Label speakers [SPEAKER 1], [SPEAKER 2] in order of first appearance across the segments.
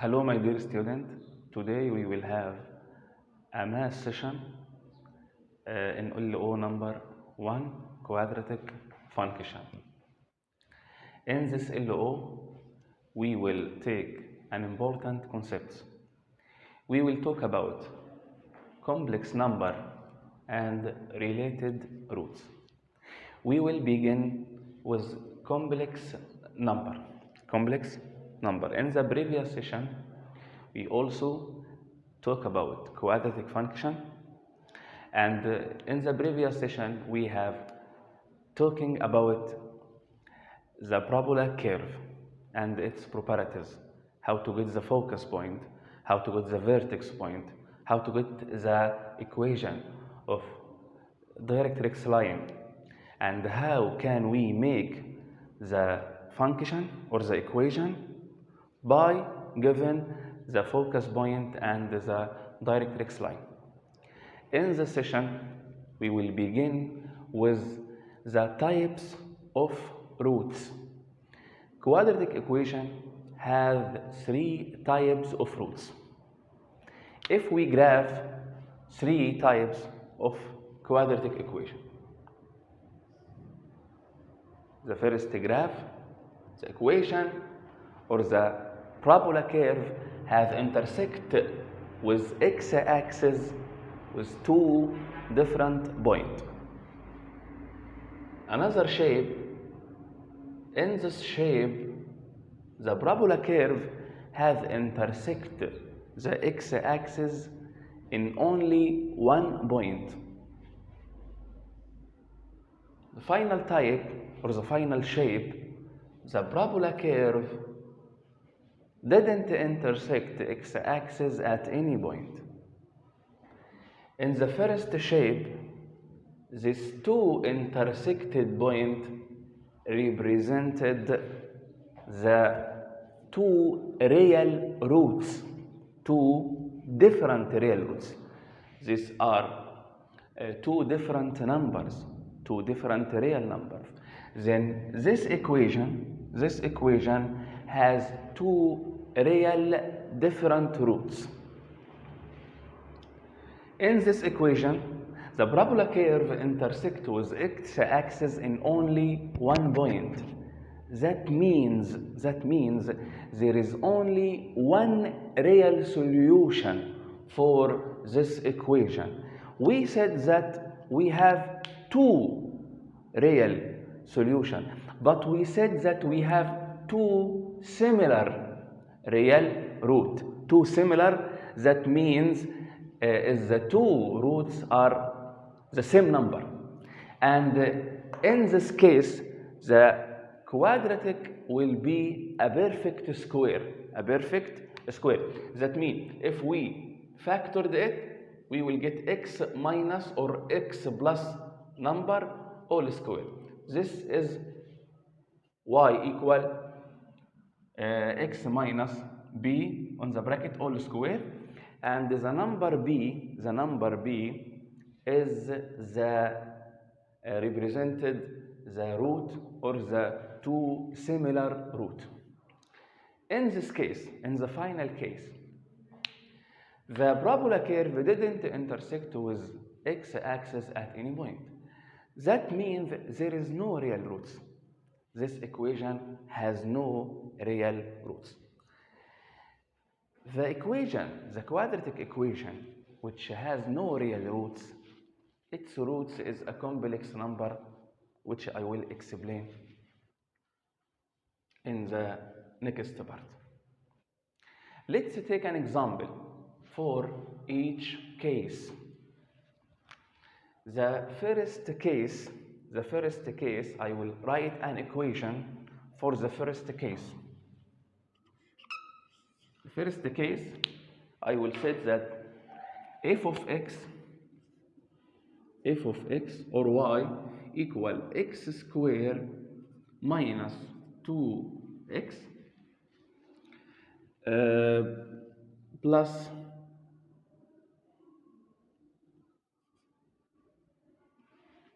[SPEAKER 1] Hello, my dear student. Today we will have a math session in LO number 1, quadratic function. In this LO, we will take an important concept. We will talk about complex number and related roots. We will begin with complex number. Complex number. In the previous session, we also talk about quadratic function, and in the previous session we have talking about the parabola curve and its properties, how to get the focus point, how to get the vertex point, how to get the equation of directrix line, and how can we make the function or the equation by given the focus point and the directrix line. In the session, we will begin with the types of roots. Quadratic equation have 3 types of roots. If we graph 3 types of quadratic equation, the first graph, the equation or the parabola curve have intersect with x-axis with 2 different points. Another shape, in this shape, the parabola curve have intersect the x-axis in only 1 point. The final type or the final shape, the parabola curve didn't intersect the x-axis at any point. In the first shape, these 2 intersected points represented the 2 real roots, 2 different real roots. These are 2 different numbers, 2 different real numbers. Then this equation has 2 real different roots. In this equation, the parabola curve intersects with x-axis in only 1 point. That means there is only 1 real solution for this equation. We said that we have 2 real solutions, but we said that we have 2 similar real roots. 2 similar, that means is the 2 roots are the same number. And in this case, the quadratic will be a perfect square. A perfect square. That means if we factored it, we will get x minus or x plus number all square. This is y equal x minus b on the bracket all square, and the number b is the represented the root or the 2 similar root. In this case, in the final case, the parabola curve didn't intersect with x-axis at any point. That means there is no real roots. This equation has no real roots. The equation, the quadratic equation, which has no real roots, its roots is a complex number, which I will explain in the next part. Let's take an example for each case. The first case, I will write an equation for the first case. The first case, I will say that f of x or y equal x squared minus 2x plus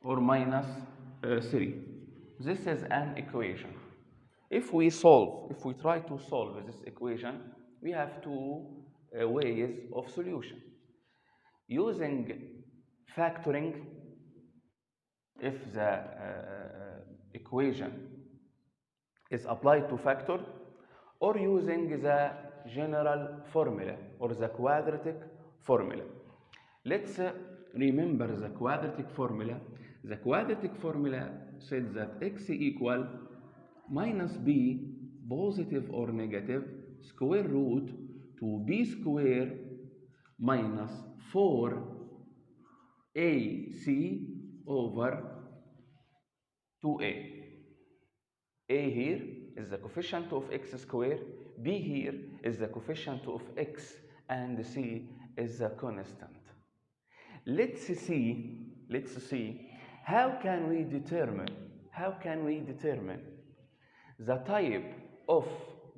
[SPEAKER 1] or minus 3. This is an equation. If we try to solve this equation, we have two ways of solution. Using factoring, if the equation is applied to factor, or using the general formula or the quadratic formula. Let's remember the quadratic formula. The quadratic formula said that x equal minus b, positive or negative, square root to b square minus 4ac over 2a. A here is the coefficient of x square, b here is the coefficient of x, and c is the constant. Let's see how can we determine the type of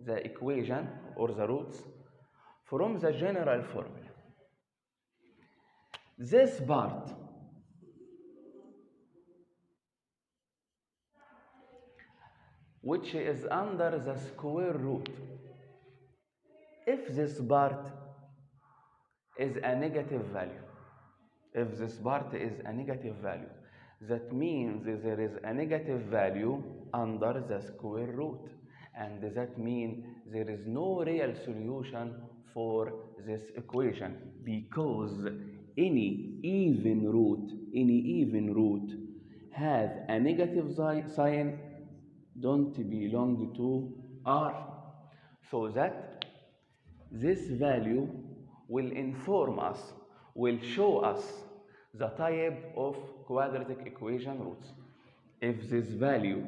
[SPEAKER 1] the equation or the roots from the general formula. This part which is under the square root, if this part is a negative value, that means there is a negative value under the square root, and that means there is no real solution for this equation, because any even root has a negative sign, don't belong to R, so that this value will inform us, will show us the type of quadratic equation roots. If this value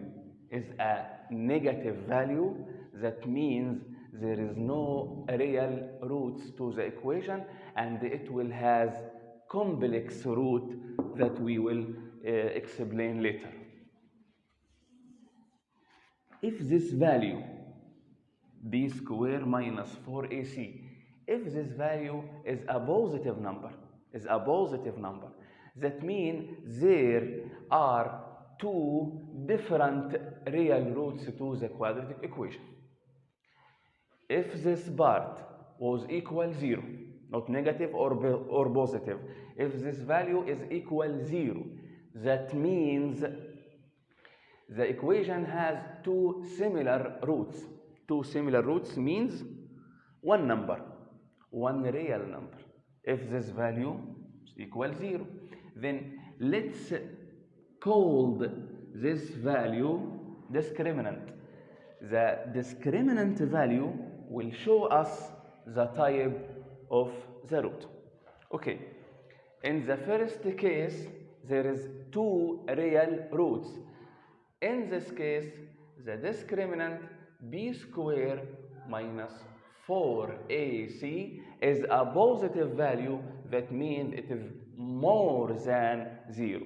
[SPEAKER 1] is a negative value, that means there is no real roots to the equation, and it will have complex root that we will explain later. If this value, b square minus 4ac, if this value is a positive number, that means there are two different real roots to the quadratic equation. If this part was equal 0, not negative or positive, if this value is equal 0, that means the equation has two similar roots. Two similar roots means one real number. If this value is equal 0, then let's call this value discriminant. The discriminant value will show us the type of the root. Okay, in the first case, there is two real roots. In this case, the discriminant b square minus 4ac is a positive value, that means it is more than 0.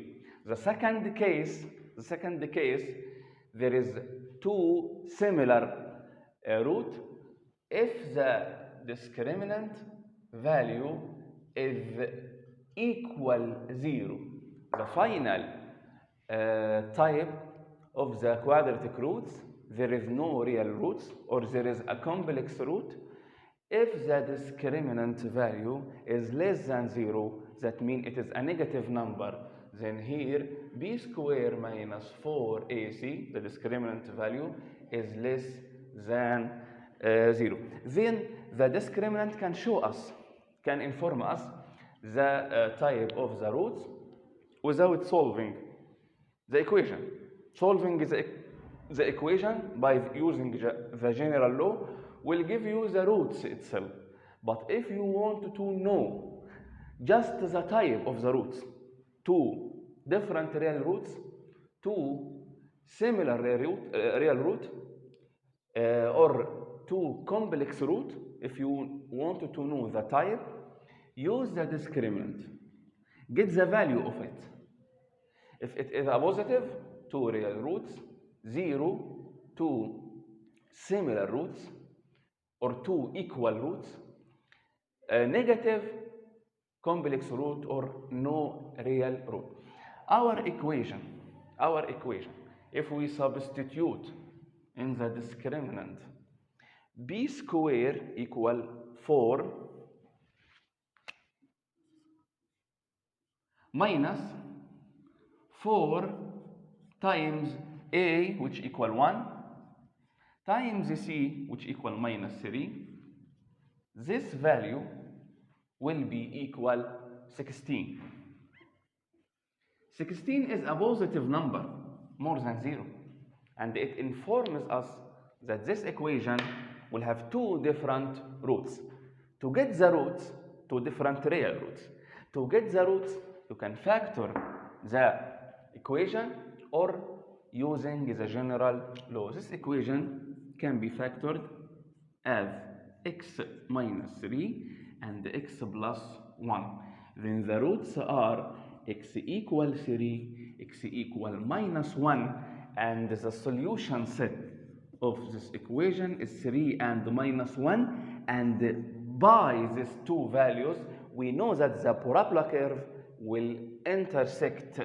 [SPEAKER 1] The second case, there is two similar root. If the discriminant value is equal 0, the final type of the quadratic roots, there is no real roots, or there is a complex root. If the discriminant value is less than 0, that means it is a negative number, then here b square minus 4ac, the discriminant value, is less than 0. Then the discriminant can show us, can inform us the type of the roots without solving the equation. Solving the equation by using the general law will give you the roots itself. But if you want to know just the type of the roots, two different real roots, two similar real root, or two complex root, if you want to know the type, use the discriminant. Get the value of it. If it is a positive, two real roots, 0, two similar roots, or two equal roots, negative, complex root, or no real root. Our equation, if we substitute in the discriminant b square equal 4 minus 4 times a, which equal 1, times c, which equal minus 3. This value will be equal 16. 16 is a positive number, more than 0. And it informs us that this equation will have two different roots. To get the roots, two different real roots. To get the roots, you can factor the equation or using the general law. This equation can be factored as x minus 3 and x plus 1. Then the roots are x equal 3, x equal minus 1, and the solution set of this equation is 3 and minus 1. And by these two values, we know that the parabola curve will intersect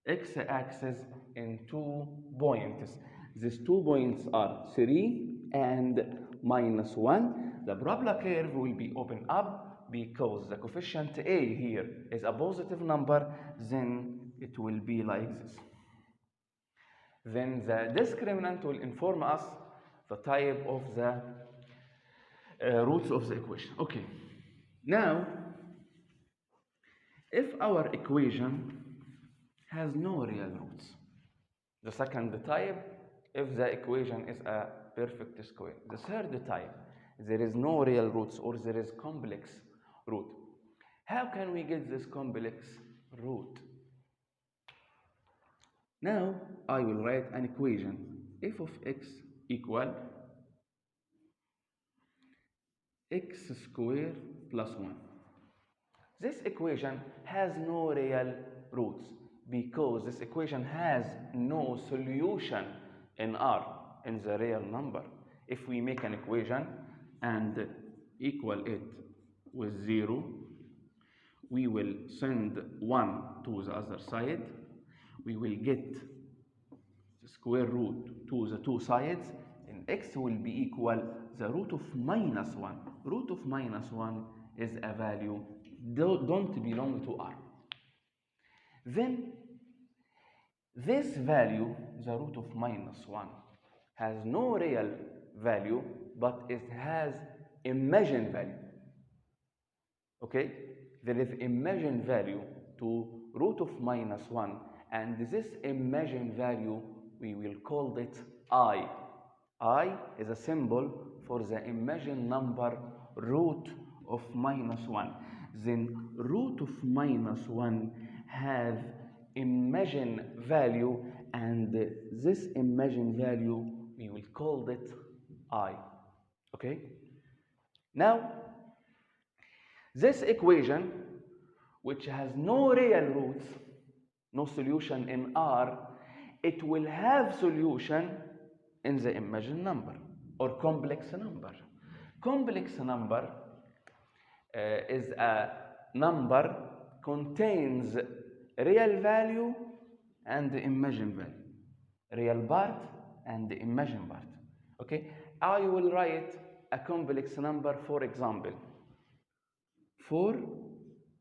[SPEAKER 1] x-axis in 2 points. These 2 points are 3 and minus 1. The parabola curve will be opened up because the coefficient a here is a positive number, then it will be like this. Then the discriminant will inform us the type of the roots of the equation. Okay, now if our equation has no real roots, the second type, if the equation is a perfect square. The third type, there is no real roots or there is complex root. How can we get this complex root? Now I will write an equation, f of x equal x squared plus 1. This equation has no real roots because this equation has no solution in R, in the real number. If we make an equation and equal it with 0, we will send 1 to the other side. We will get the square root to the two sides, and x will be equal the root of minus 1. Root of minus 1 is a value don't belong to R. Then this value, the root of minus 1, has no real value, but it has imagined value. Okay? There is imagined value to root of minus 1, and this imagined value, we will call it I. I is a symbol for the imagined number root of minus 1. Then root of minus 1 have imagined value, and this imagined value, we will call it I. Okay? Now, this equation, which has no real roots, no solution in R, it will have solution in the imagined number or complex number. Complex number is a number contains real value and imagined value, real part and imagined part. Okay, I will write a complex number, for example 4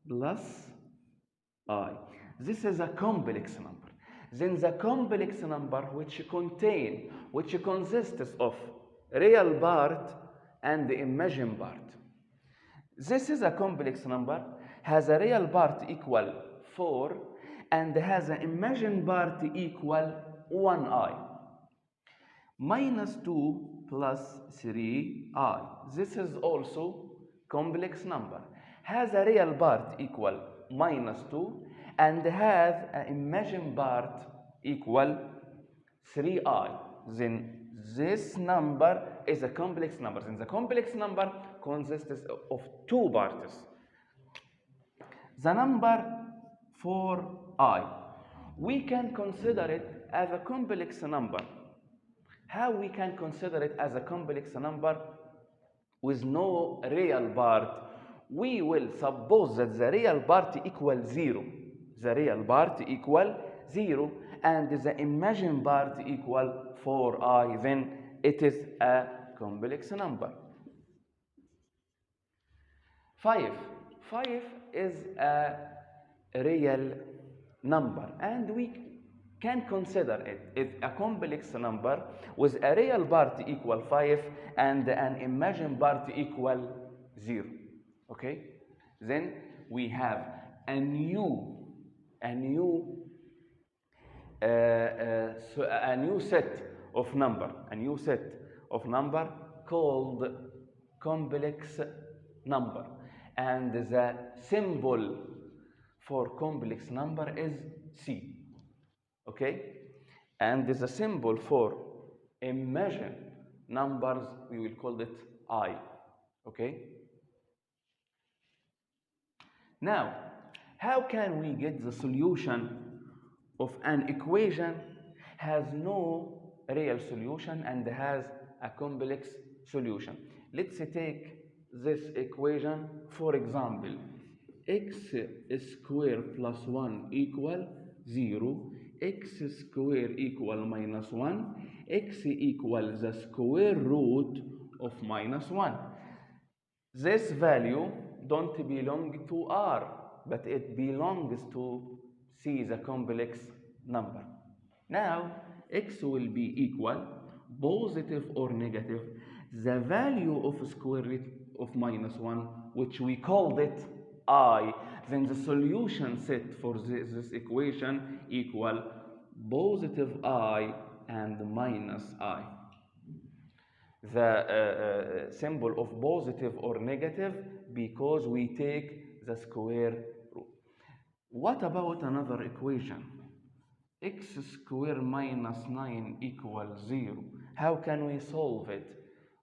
[SPEAKER 1] plus I. This is a complex number. Then the complex number which consists of real part and imagined part. This is a complex number, has a real part equal 4 and has an imagined part equal 1i. Minus 2 plus 3i. This is also complex number. Has a real part equal minus 2 and has an imagined part equal 3i. Then this number is a complex number. And the complex number consists of two parts. The number 4i, we can consider it as a complex number. How we can consider it as a complex number with no real part? We will suppose that the real part equals 0. The real part equal 0 and the imagined part equal 4i. Then it is a complex number. 5. 5 is a real number, and we can consider it as a complex number with a real part equal 5 and an imagined part equal 0. Okay? Then we have a new set of number called complex number, and the symbol for complex number is C. Okay, and the symbol for imagined numbers, we will call it I. Okay, now how can we get the solution of an equation has no real solution and has a complex solution? Let's take this equation. For example, x squared plus 1 equal 0, x squared equal minus 1, x equals the square root of minus 1. This value don't belong to R, but it belongs to C, the complex number. Now, x will be equal, positive or negative, the value of square root of minus 1, which we called it I. Then the solution set for this equation equal positive I and minus I. The symbol of positive or negative because we take the square root. What about another equation? X squared minus 9 equals 0. How can we solve it?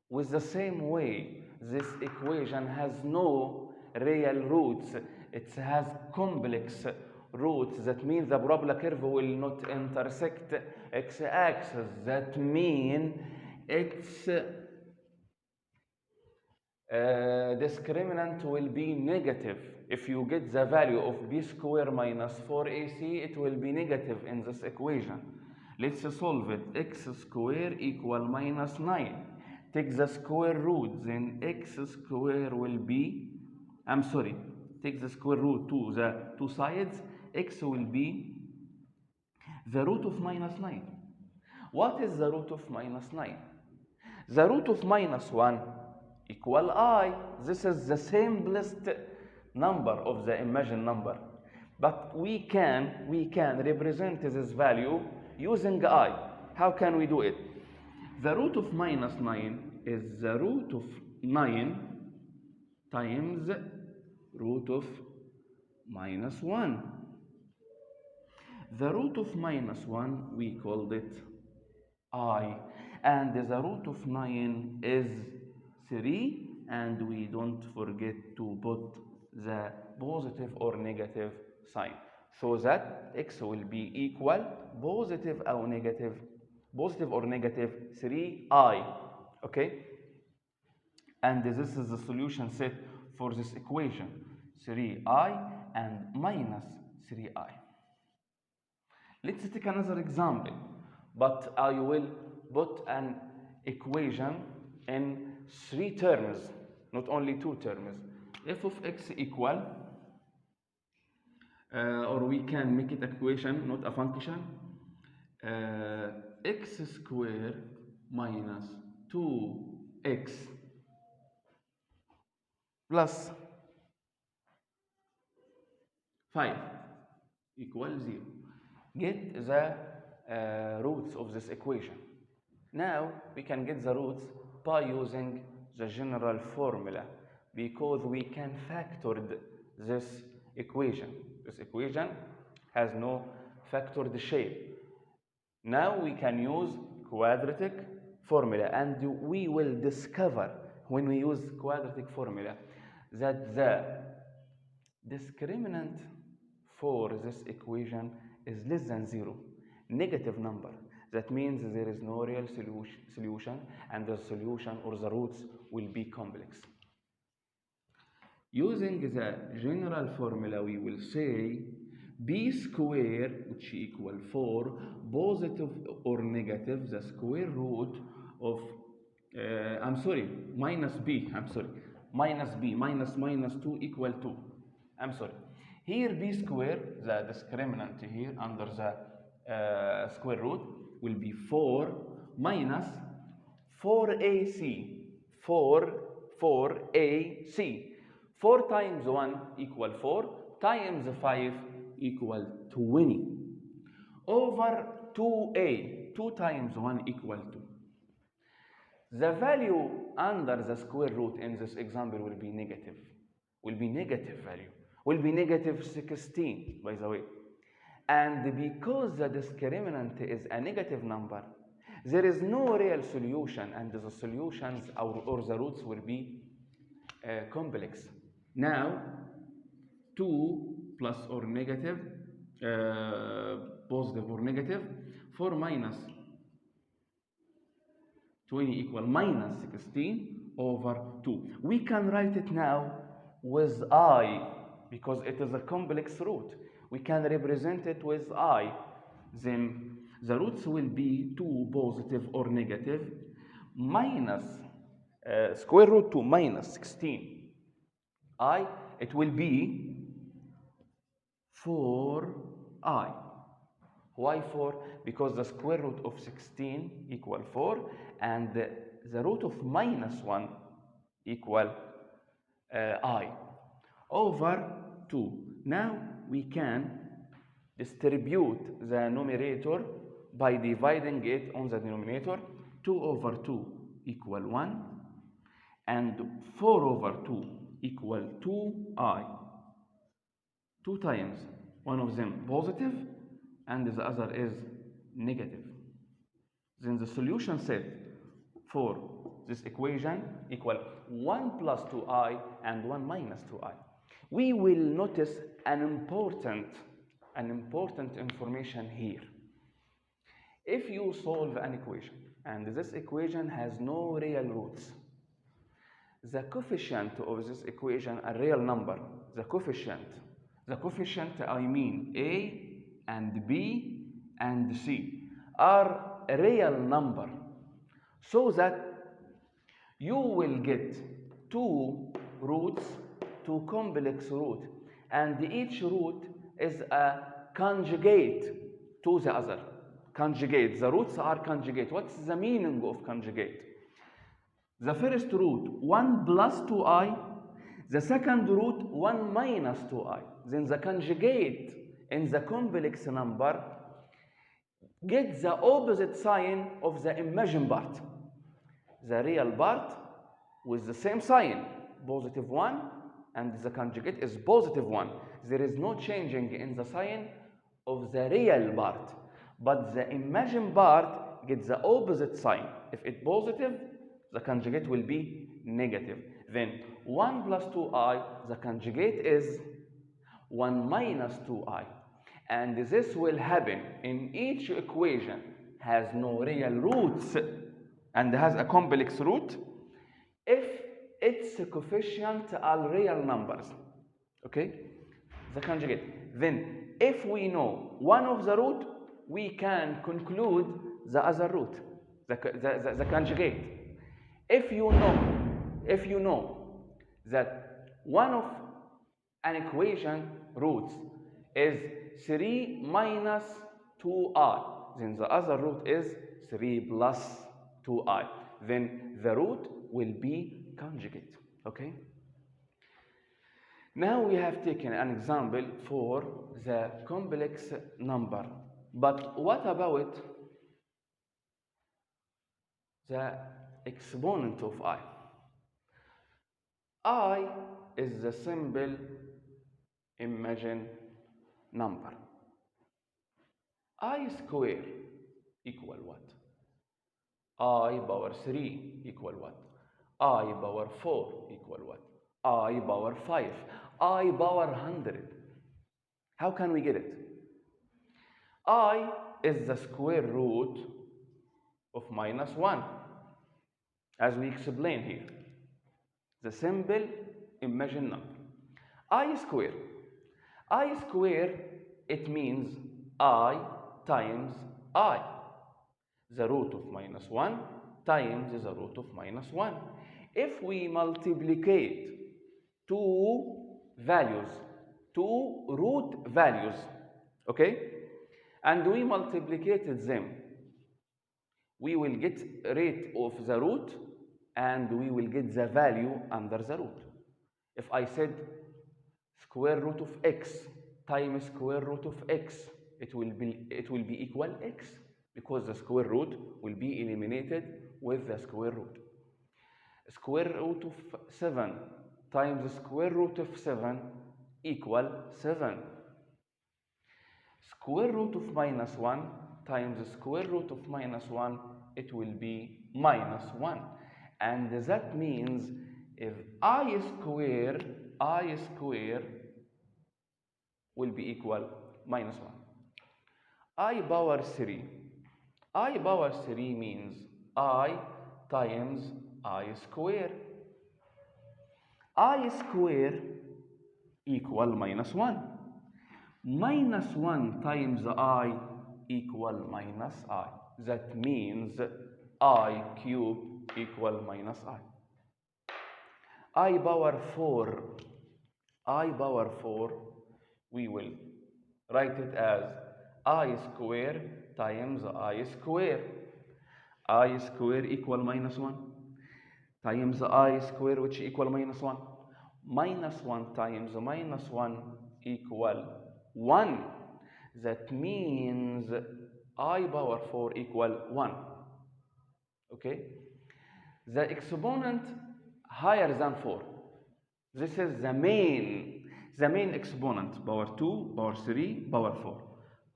[SPEAKER 1] With the same way, this equation has no real roots. It has complex roots. That means the parabola curve will not intersect x-axis. That means its discriminant will be negative. If you get the value of b squared minus 4ac, it will be negative in this equation. Let's solve it. X squared equal minus 9. Take the square root, then x squared will be, take the square root to the two sides, x will be the root of minus 9. What is the root of minus 9? The root of minus 1 equal I. This is the simplest number of the imagined number. But we can represent this value using I. How can we do it? The root of minus 9 is the root of 9 times root of minus 1. The root of minus 1, we called it I. And the root of 9 is 3, and we don't forget to put the positive or negative sign, so that x will be equal positive or negative 3i. Okay, and this is the solution set for this equation, 3i and minus 3i. Let's take another example, but I will put an equation in 3 terms, not only 2 terms. F of x equal, or we can make it equation, not a function, x squared minus 2x plus 5 equals 0. Get the roots of this equation. Now we can get the roots by using the general formula, because we can factor this equation. This equation has no factored shape. Now we can use quadratic formula, and we will discover when we use quadratic formula that the discriminant for this equation is less than 0, negative number. That means there is no real solution, and the solution or the roots will be complex. Using the general formula, we will say b squared, which equals 4, positive or negative, the square root of I'm sorry, minus b, I'm sorry, minus b, minus 2 equal 2. I'm sorry. Here b square, the discriminant here under the square root will be 4 minus 4ac, 4ac. 4 times 1 equal 4 times 5 equal 20 over 2a, 2 times 1 equal 2. The value under the square root in this example will be negative. Will be negative value. Will be negative 16, by the way. And because the discriminant is a negative number, there is no real solution, and the solutions or the roots will be complex. Now, 2 plus or negative, positive or negative, 4 minus 20 equal minus 16 over 2. We can write it now with I because it is a complex root. We can represent it with I. Then the roots will be 2 positive or negative minus square root 2 minus 16. I, it will be 4I. Why 4? Because the square root of 16 equal 4 and the root of minus 1 equal I over 2. Now we can distribute the numerator by dividing it on the denominator. 2 over 2 equal 1 and 4 over 2 equal 2I. 2 times one of them positive and the other is negative. Then the solution set for this equation equal 1 plus 2i and 1 minus 2i. We will notice an important information here. If you solve an equation and this equation has no real roots, the coefficient of this equation, a real number, the coefficient I mean A and B and C are a real number, so that you will get 2 roots, 2 complex root, and each root is a conjugate to the other. Conjugate, the roots are conjugate. What's the meaning of conjugate? The first root 1 plus 2i, the second root 1 minus 2i. Then the conjugate in the complex number gets the opposite sign of the imagined part. The real part with the same sign, positive 1, and the conjugate is positive 1. There is no changing in the sign of the real part, but the imagined part gets the opposite sign. If it's positive, the conjugate will be negative. Then 1 plus 2i, the conjugate is 1 minus 2i. And this will happen in each equation has no real roots and has a complex root if its coefficient are real numbers. Okay? The conjugate. Then if we know one of the root, we can conclude the other root, the conjugate. If you know that one of an equation roots is 3 minus 2i, then the other root is 3 plus 2i. Then the root will be conjugate. Okay? Now we have taken an example for the complex number. But what about the exponent of I? I is the simple imagined number. I square equal what? I power 3 equal what? I power 4 equal what? I power 5. I power 100. How can we get it? I is the square root of minus 1, as we explained here. The simple imagined number. I square. I square, it means I times I. The root of minus 1 times the root of minus 1. If we multiplicate two values, two root values, okay, and we multiplicated them, we will get rate of the root and we will get the value under the root. If I said square root of x times square root of x, it will be equal x, because the square root will be eliminated with the square root. Square root of 7 times square root of 7 equal 7. Square root of minus 1 times the square root of minus 1, it will be minus 1. And that means if I square will be equal minus 1. I power 3. I power 3 means I times I square. I square equal minus 1. Minus 1 times I equal minus I. That means I cube equal minus I. I power 4. I power 4, we will write it as I square times I square. I square equal minus 1 times I square, which equal minus 1. Minus 1 times minus 1 equal 1. That means I power 4 equal 1. Okay? The exponent higher than 4. This is the main exponent, power 2, power 3, power 4.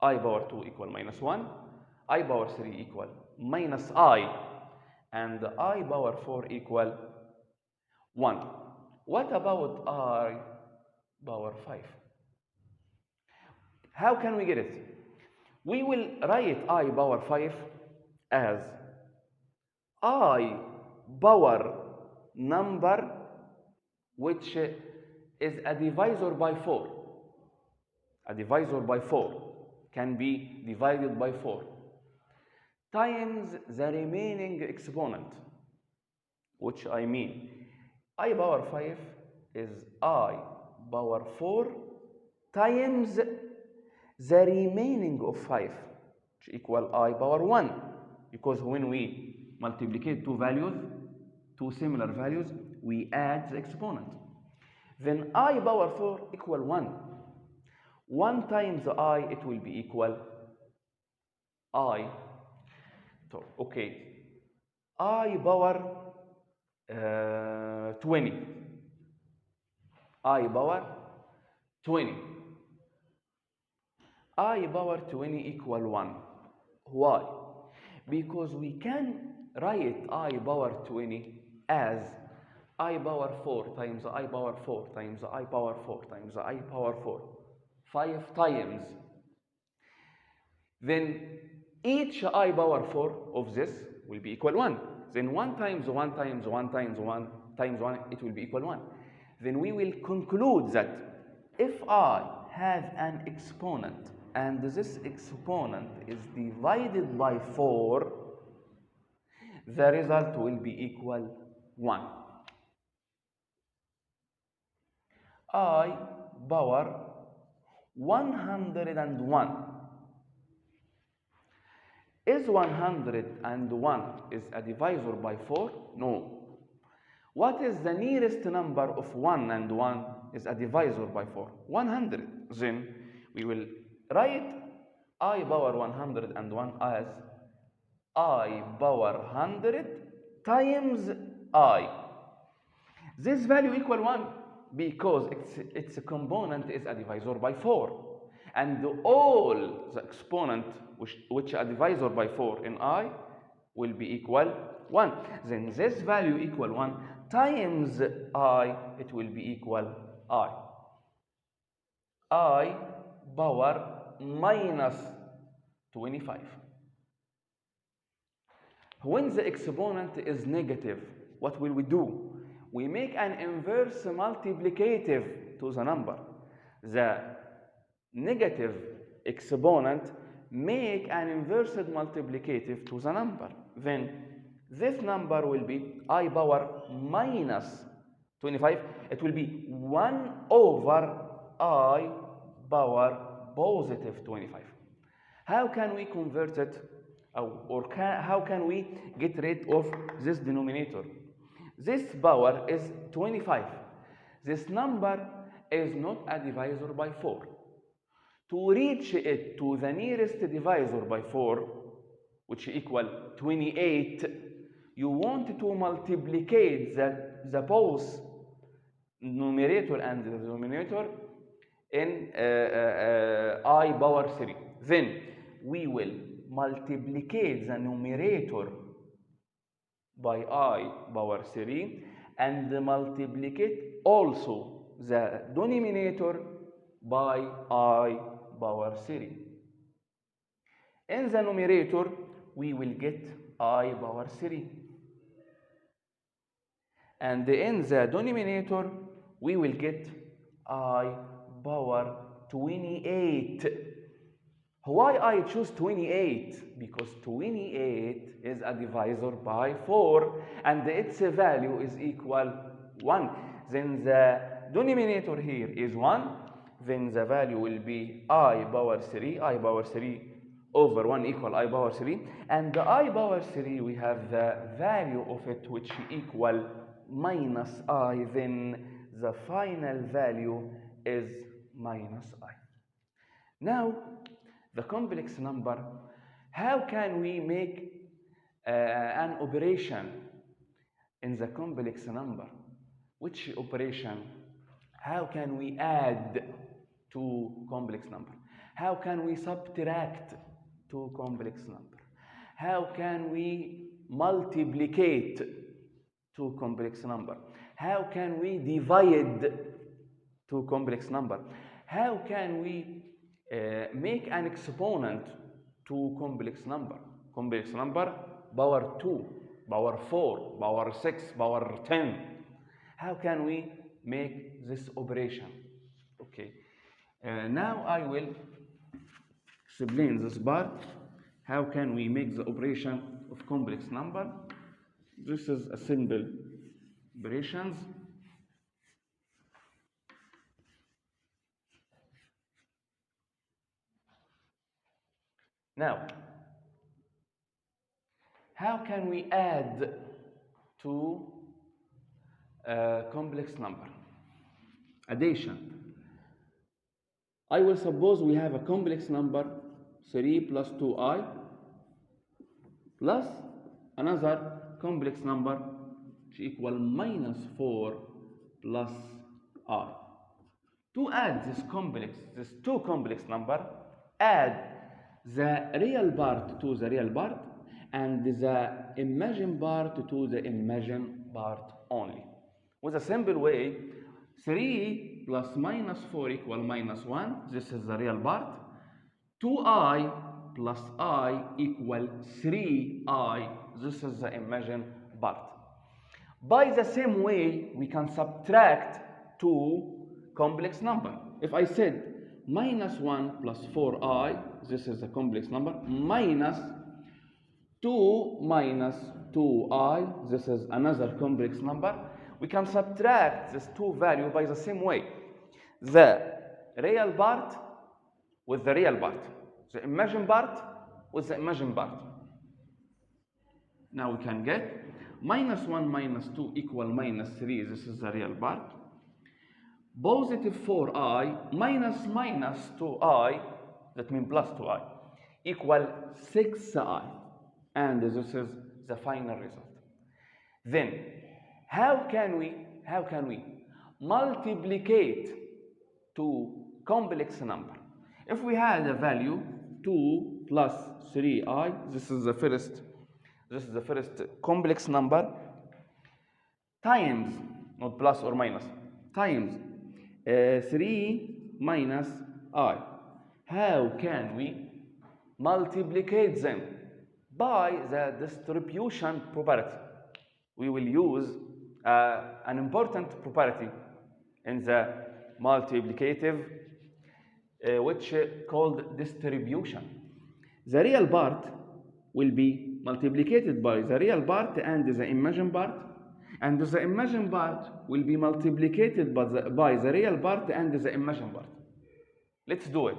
[SPEAKER 1] I power 2 equal minus 1, I power 3 equal minus I, and I power 4 equal 1. What about I power 5? How can we get it? We will write I power 5 as I power number which is a divisor by 4. A divisor by 4 can be divided by 4 times the remaining exponent, which I mean I power 5 is I power 4 times the remaining of 5, which equal I power 1, because when we multiplicate two values, two similar values, we add the exponent. Then I power 4 equal 1. 1 times I, it will be equal I. So, okay. I power 20. I power 20. I power 20 equal 1. Why? Because we can write I power 20 as I power 4 times I power 4 times I power 4 times I power 4. 5 times. Then each I power 4 of this will be equal 1. Then 1 times 1 times 1 times 1 times 1, it will be equal 1. Then we will conclude that if I have an exponent and this exponent is divided by 4, the result will be equal 1. I power 101. Is 101 is a divisor by 4? No. What is the nearest number of 1 and 1 is a divisor by 4? 100. Then we will write I power 101 as I power 100 times I. This value equal 1 because its component is a divisor by 4. And all the exponent which are divisor by 4 in I will be equal 1. Then this value equal 1 times I, it will be equal I. I power minus 25. When the exponent is negative, what will we do? We make an inverse multiplicative to the number. The negative exponent make an inversed multiplicative to the number. Then This number will be I power minus 25. It will be 1 over I power positive 25. How can we convert it, how can we get rid of this denominator? This power is 25. This number is not a divisor by 4. To reach it to the nearest divisor by 4, which equal 28, you want to multiplicate the both numerator and the denominator in I power 3. Then we will multiplicate the numerator by I power 3 and multiplicate also the denominator by I power 3. In the numerator, we will get I power 3. And in the denominator, we will get I power 28. Why I choose 28? Because 28 is a divisor by 4 and its value is equal 1. Then the denominator here is 1. Then the value will be I power 3. I power 3 over 1 equal I power 3. And the I power 3, we have the value of it which equal minus I. Then the final value is minus I. Now, the complex number, how can we make an operation in the complex number? Which operation? How can we add to complex number? How can we subtract to complex number? How can we multiplicate to complex number? How can we divide to complex number? How can we make an exponent to complex number? Complex number, power 2, power 4, power 6, power 10. How can we make this operation? Okay. Now I will explain this part. How can we make the operation of complex number? This is a simple operations. Now, how can we add to a complex number? Addition. I will suppose we have a complex number 3 plus 2i plus another complex number which equal minus 4 plus I. To add this two complex number, add the real part to the real part and the imagined part to the imagined part only. With a simple way, 3 plus minus 4 equal minus 1. This is the real part. 2i plus I equal 3i. This is the imagined part. By the same way, we can subtract two complex number. If I said minus 1 plus 4i, this is a complex number, minus 2 minus 2i, this is another complex number. We can subtract these two values by the same way. The real part with the real part. The imagined part with the imagined part. Now we can get minus 1 minus 2 equal minus 3. This is the real part. Positive 4i minus minus 2i, that means plus 2i, equal 6i. And this is the final result. Then, how can we multiplicate to complex number? If we had a value 2 plus 3i, this is the first complex number, times, not plus or minus, times 3 minus I. How can we multiplicate them? By the distribution property. We will use an important property in the multiplicative which called distribution. The real part will be multiplied by the real part and the imagined part, and the imagined part will be multiplied by the real part and the imagined part. Let's do it.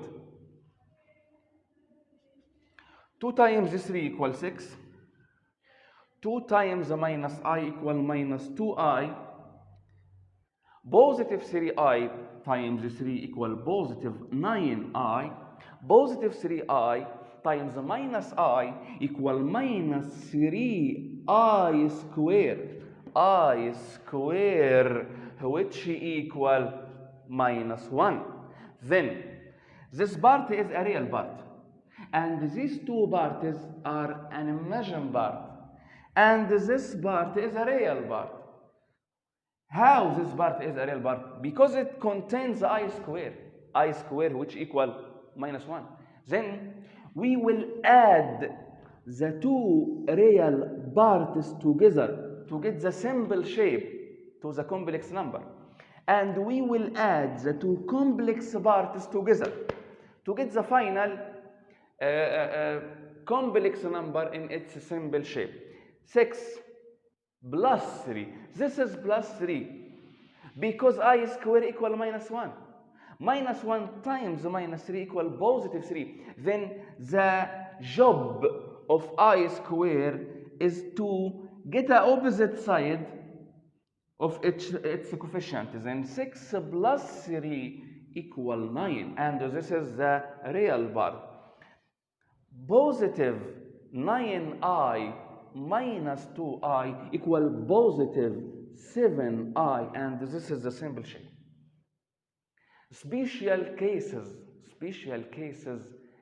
[SPEAKER 1] 2 times 3 equals 6. 2 times minus I equal minus 2I. Positive 3I times 3 equal positive 9I. Positive 3I times minus I equal minus 3I square. I square, which equal minus 1. Then this part is a real part, and these two parts are an imagined part, and this part is a real part. How this part is a real part? Because it contains I square which equal minus 1. Then we will add the two real parts together to get the simple shape to the complex number. And we will add the two complex parts together to get the final complex number in its simple shape. 6 plus 3. This is plus 3 because I square equal minus 1. Minus 1 times minus 3 equal positive 3. Then the job of I square is to get the opposite side of its coefficient. Then 6 plus 3 equal 9, and this is the real part. Positive 9I minus 2I equal positive 7I, and this is the simple shape. Special cases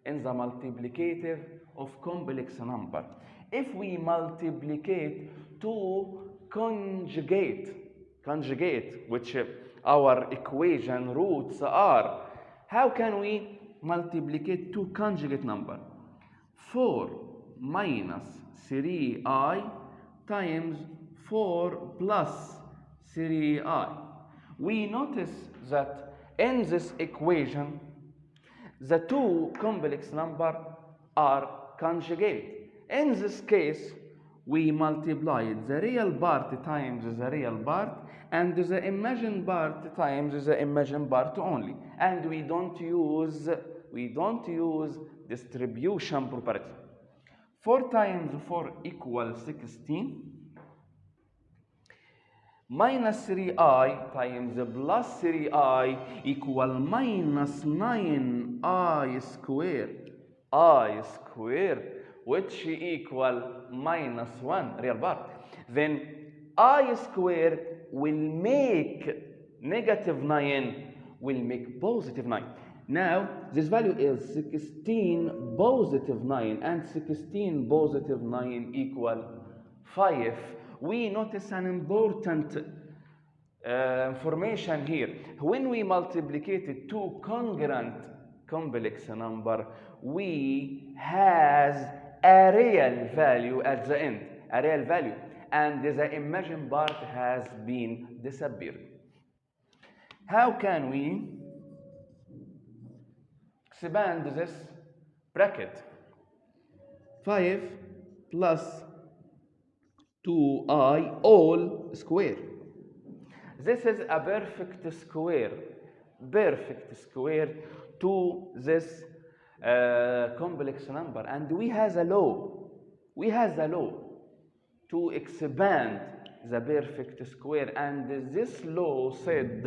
[SPEAKER 1] in the multiplicative of complex number. If we multiplicate to conjugate, which our equation roots are, how can we multiplicate two conjugate number? 4 minus 3I times 4 plus 3I. We notice that in this equation, the two complex numbers are conjugate. In this case, we multiplied the real part times the real part and the imagined part times the imagined part only. And we don't use distribution property. 4 times 4 equals 16. Minus 3I times plus 3I equal minus 9I square. I square, which equal minus 1, real part. Then I square will make negative 9, will make positive 9. Now, this value is 16 positive 9, and 16 positive 9 equal 5. We notice an important information here. When we multiplicated two congruent complex number, we has a real value at the end, a real value, and the imagined part has been disappeared. How can we expand this bracket? 5 plus 2I all square. This is a perfect square to this complex number, and we has a law to expand the perfect square, and this law said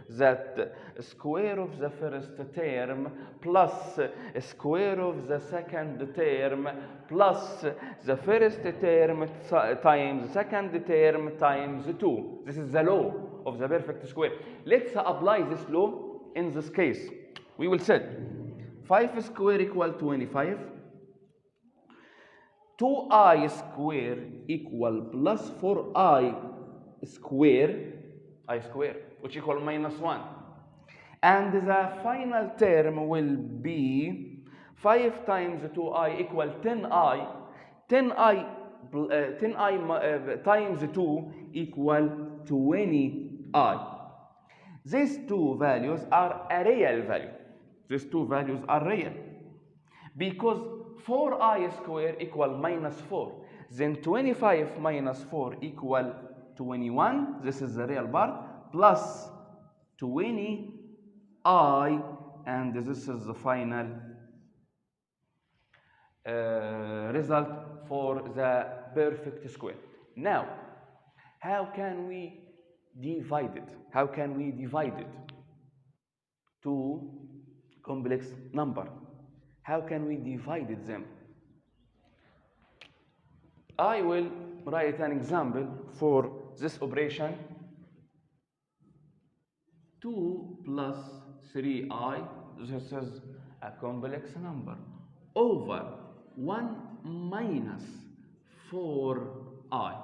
[SPEAKER 1] that square of the first term plus square of the second term plus the first term times second term times 2. This is the law of the perfect square. Let's apply this law in this case. We will say 5 square equal 25. 2I square equal plus 4I square, which equal minus 1. And the final term will be 5 times 2I equal 10I. 10I times 2 equal 20I. These two values are a real value. These two values are real. Because 4i square equal minus 4. Then 25 minus 4 equal 21. This is the real part. Plus 20i, and this is the final result for the perfect square. Now, how can we divide it? How can we divide it to complex number? How can we divide them? I will write an example for this operation. 2 plus 3i, this is a complex number, over 1 minus 4i.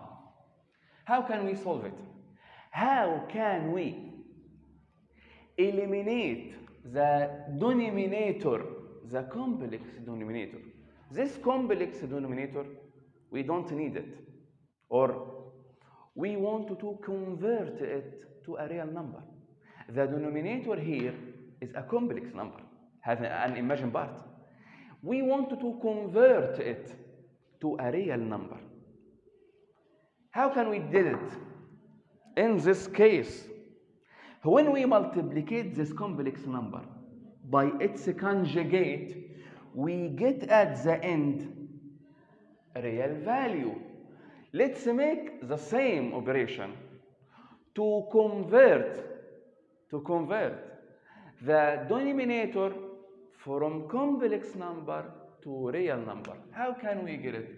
[SPEAKER 1] How can we solve it? How can we eliminate the denominator, the complex denominator? This complex denominator, we don't need it, or we want to convert it to a real number. The denominator here is a complex number, has an imagined part. We want to convert it to a real number. How can we do it? In this case, when we multiplicate this complex number by its conjugate, we get at the end a real value. Let's make the same operation to convert the denominator from complex number to real number. How can we get it?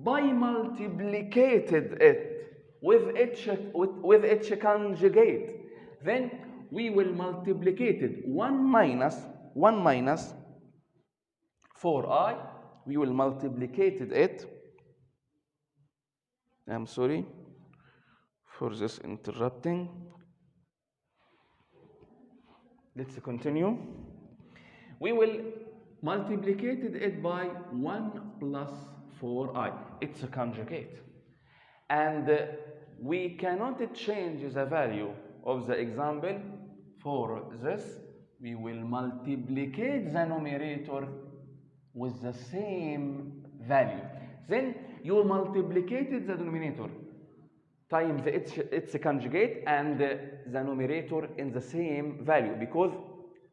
[SPEAKER 1] By multiplicated it with its conjugate. Then we will multiplicate it 1 minus 4i. We will multiplicate it. I'm sorry for this interrupting. Let's continue. We will multiplicate it by 1 plus 4i. It's a conjugate. And we cannot change the value of the example. For this, we will multiplicate the numerator with the same value. Then you multiplicated the denominator times its conjugate and the numerator in the same value, because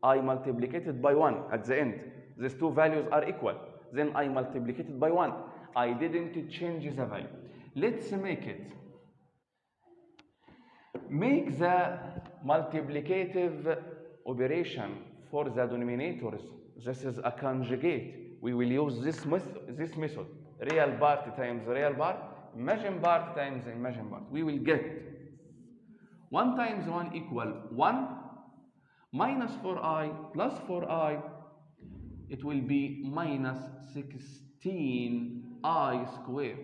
[SPEAKER 1] I multiplicated by 1 at the end. These two values are equal. Then I multiplicated by 1. I didn't change the value. Let's make it. Make the multiplicative operation for the denominators. This is a conjugate. We will use this method. Real part times real part, imagined part times imagined part. We will get 1 times 1 equal 1, minus 4i plus 4i, it will be minus 16i squared.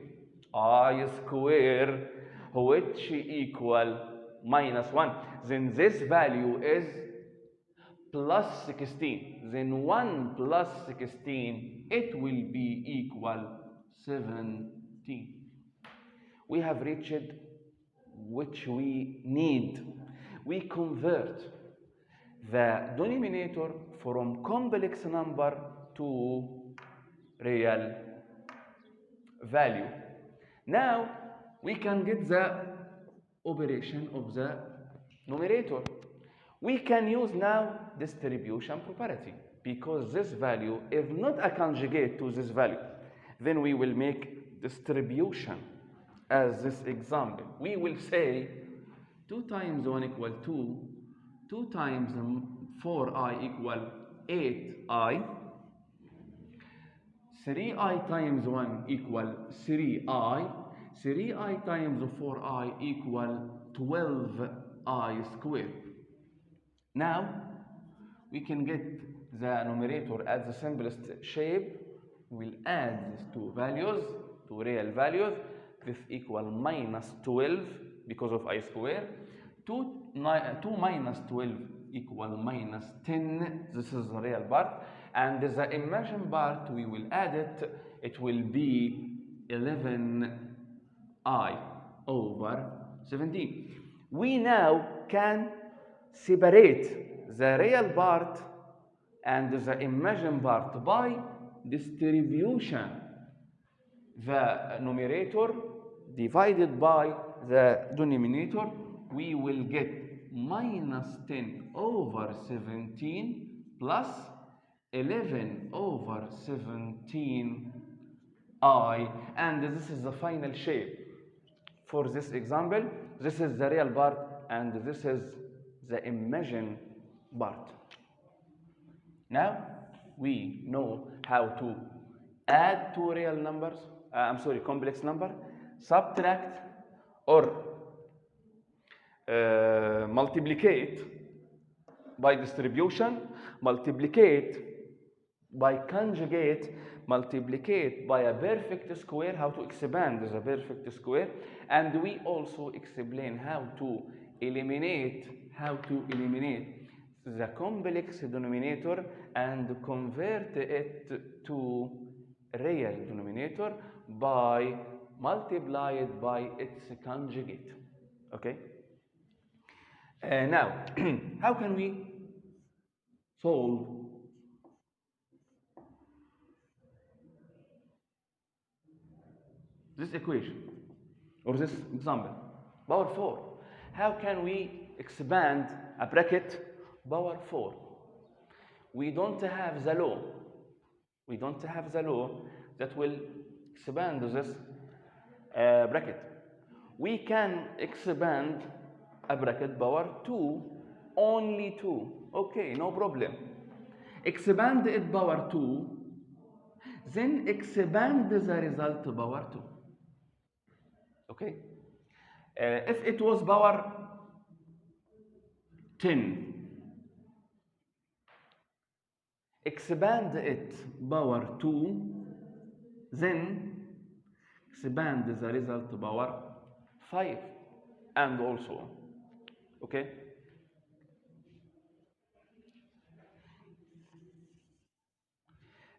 [SPEAKER 1] I square, which equal minus 1. Then this value is plus 16. Then 1 plus 16, it will be equal 17. We have reached which we need. We convert the denominator from complex number to real value. Now we can get the operation of the numerator. We can use now distribution property, because this value is not a conjugate to this value. Then we will make distribution as this example. We will say 2 times 1 equal 2, 2 times 4i equal 8i, 3i times 1 equal 3i, 3i times 4i equal 12i squared. Now we can get the numerator at the simplest shape. We'll add these two values, two real values. This equal minus 12 because of I squared. 2 minus 12 equal minus 10. This is the real part. And the imagined part, we will add it. It will be 11i over 17. We now can separate the real part and the imagined part by distribution the numerator divided by the denominator, we will get minus 10 over 17 plus 11 over 17 I, and this is the final shape. For this example, this is the real part and this is the imagined part. Now we know how to add two real numbers, complex number, subtract or multiplicate by distribution, multiplicate by conjugate, multiplicate by a perfect square, how to expand the perfect square, and we also explain how to eliminate the complex denominator and convert it to real denominator by multiplied by its conjugate. Okay? Now, how can we solve this equation or this example? Power 4. How can we expand a bracket power 4? We don't have the law. We don't have the law that will expand this bracket. We can expand a bracket power 2, only 2. Okay, no problem. Expand it power 2, then expand the result power 2. Okay? If it was power 10, expand it power 2, then expand the result power 5, and also on. Okay?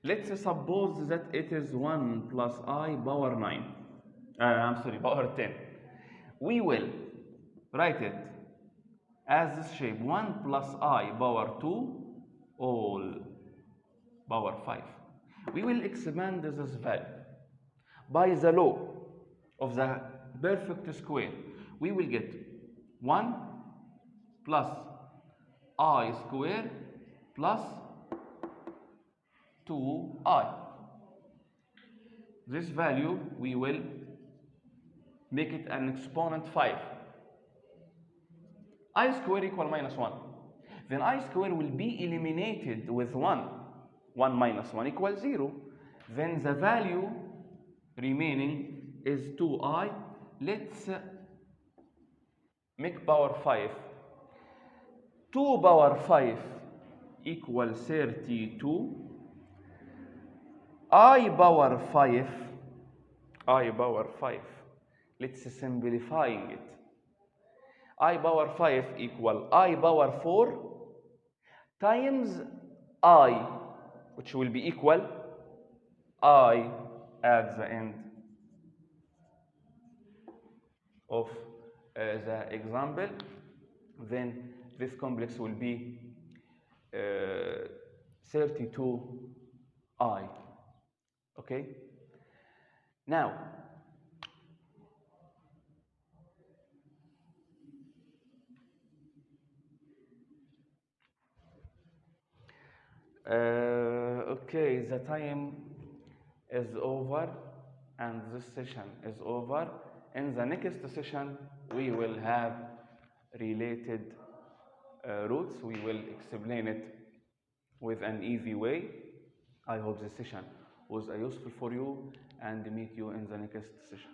[SPEAKER 1] Let's suppose that it is 1 plus I power 9. Power 10. We will write it as this shape: 1 plus I power 2 all power 5. We will expand this value by the law of the perfect square. We will get 1 plus I square plus 2I. This value we will make it an exponent 5. I square equal minus 1. Then I square will be eliminated with 1. 1 minus 1 equals 0. Then the value remaining is 2I. Let's make power 5. 2 power 5 equals 32. I power 5. Let's simplifying it. I power 5 equal I power 4 times I, which will be equal I at the end of the example. Then this complex will be 32I. Okay? Now, okay, the time is over and this session is over. In the next session, we will have related roots. We will explain it with an easy way. I hope this session was useful for you and meet you in the next session.